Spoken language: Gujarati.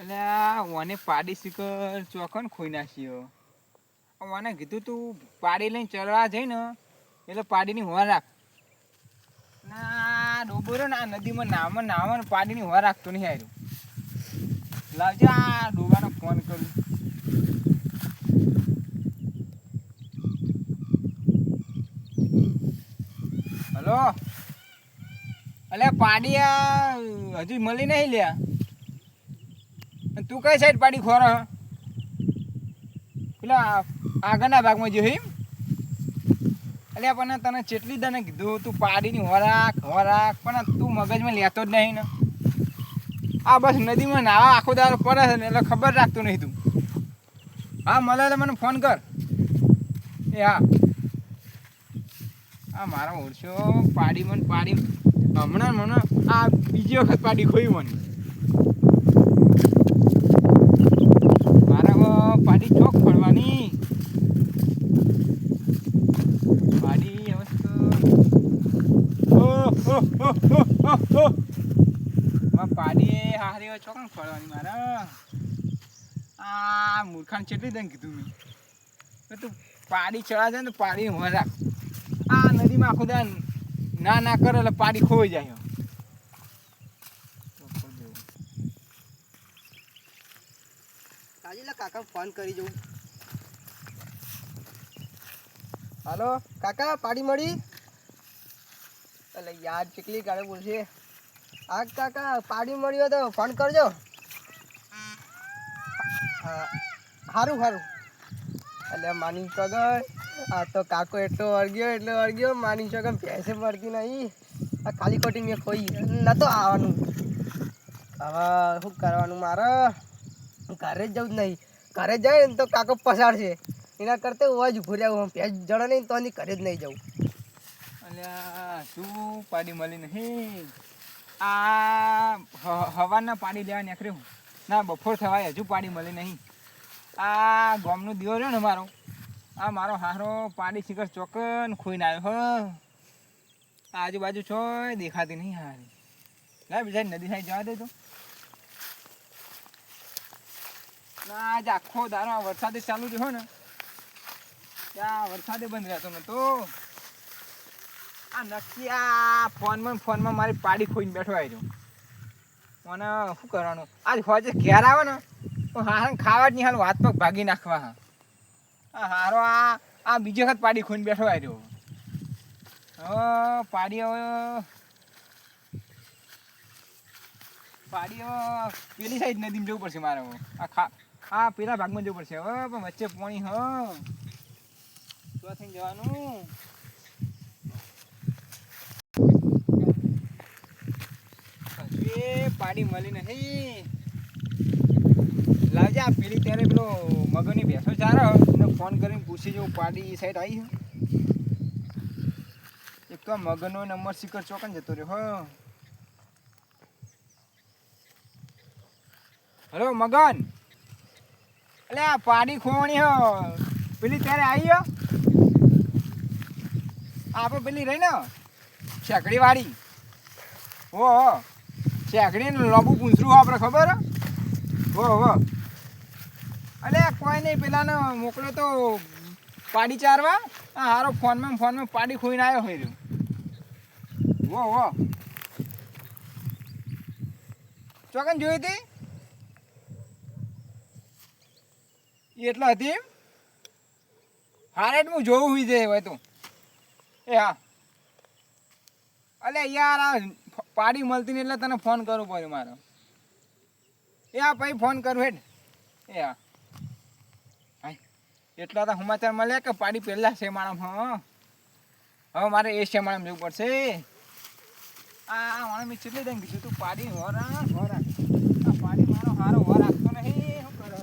અલ્યા ઓને પાડી શીકર ચોકન ખોઈ નાખ્યો. ઓને કીધું તું પાડી લઈને ચરવા જઈ ને એટલે પાડીની હોવા રાખ. ના ડોબરો ને આ નદીમાં નામાં પાડીની હોવા રાખતો નહીં આવ્યો. લાવજે આ ડોબાનો ફોન કરું. હલો અલ્યા પાડી આ હજુ મળી નહીં લ્યા. તું કઈ સાઈડ પાડી ખોર પેલા આગળના ભાગમાં જો એમ. એટલે પણ તને ચેટલી દાને કીધું તું પાડીની હોરાક પણ તું મગજમાં લેતો જ નહીં ને. આ બસ નદીમાં નાવા આખો દારો પડે છે ને એટલે ખબર રાખતો નહીં તું. હા મળે એટલે મને ફોન કર. એ હા મારા ઓળશો પાડી હમણાં મને આ બીજી વખત પાડી ખોઈ મને. પાડી ચોક પડવાની પાડી પાડી હારી ચોક પડવાની મારા. આ મૂર્ખાને કેટલી દન કીધું મેં તું પાડી ચડા જાય ને પાડી હું રાખ. આ નદીમાં આખું દા ના કરે એટલે પાડી ખોઈ જાય. કાકા ફોન કરી જવું. હાલો કાકા પાડી મળી. એટલે યાર ચીકલી ગાડે બોલશે. હા કાકા પાડી મળી હોય તો ફોન કરજો. સારું એટલે માની પગર આ તો કાકો એટલો અળગ્યો માની પગર પૈસે મળતી નહીં. આ ખાલી ખોટી મેં ખોઈ નતો આવવાનું. હવે શું કરવાનું મારે? ઘરે જ જવું જ નહીં. ઘરે જાય ને તો કાકો પસાડશે. એના કરતા હું જ ઉભો રહ્યો. પેજ જણા નહીં તો ઘરે જ નહીં જવું. અલ્યા શું પાડી મળી નહીં? આ હવાના પાડી લેવા નીકળ્યું ના બપોર થવાય હજુ પાડી મળી નહીં. આ ગામનો દીવો રહ્યો ને મારો, આ મારો હારો પાડી શિખર ચોકન ખોઈને આવ્યો. આજુબાજુ છો દેખાતી નહીં હારી. લા બીજા નદી સાઈડ જવા દે તો. ના આજ આખો દારો આ વરસાદે ચાલુ રહ્યો ને ત્યાં વરસાદે બંધ રહેતો નતો. આ નક્કી આ ફોનમાં મારી પાડી ખોઈને બેઠો આવ્યો. મને શું કરવાનું? આજ હોજે ઘેર આવે ને તો હાર ખાવા જ નહીં, હાલ હાથ પગ ભાગી નાખવા. હારો આ બીજી વખત પાડી ખોઈને બેઠો આવ્યો. પાડી પેલી સાઈડ નદીમાં જવું પડશે મારે. આ પેલા ભાગમાં જવું પડશે હવે. પણ વચ્ચે પાણી તો થઈને જવાનું. પાડી મળી નહીં. લાવજે આ પેલી ત્યારે પેલો મગની ભેંસો ચારો એને ફોન કરીને પૂછી જવું પાડી સાઈડ આવી. એક તો મગનનો નંબર શિખર ચોકન જતો રહ્યો. હલો મગન, એટલે આ પાડી ખોવાની પેલી ત્યારે આવી આપણે પેલી રહી ને શેકડી વાળી. હો શેકડી ને લોબુ પૂંછરું આપણે ખબર હો. અલે કોઈ નહીં, પેલાને મોકલ્યો તો પાડી ચારવા. હારો ફોનમાં પાડી ખોઈને આવ્યો હોય રહ્યો. ચોકન જોઈ હતી એટલે હતી એમ. હારે હું જોવું હોય છે હોય તો. એ હા અલે યાર આ પાડી મળતી નહીં એટલે તને ફોન કરવો પડ્યો મારો. એ હા પછી ફોન કરું હેડ. એ હા એટલા તો સમાચાર મળ્યા કે પાડી પહેલા શેમાળામાં. હવે મારે એ શેમાળામાં જવું પડશે. આ મેં કેટલી દઈને કીધું તું પાડી હોરા આ પાડી મારો હારો હો રાખતો નહીં. શું કરો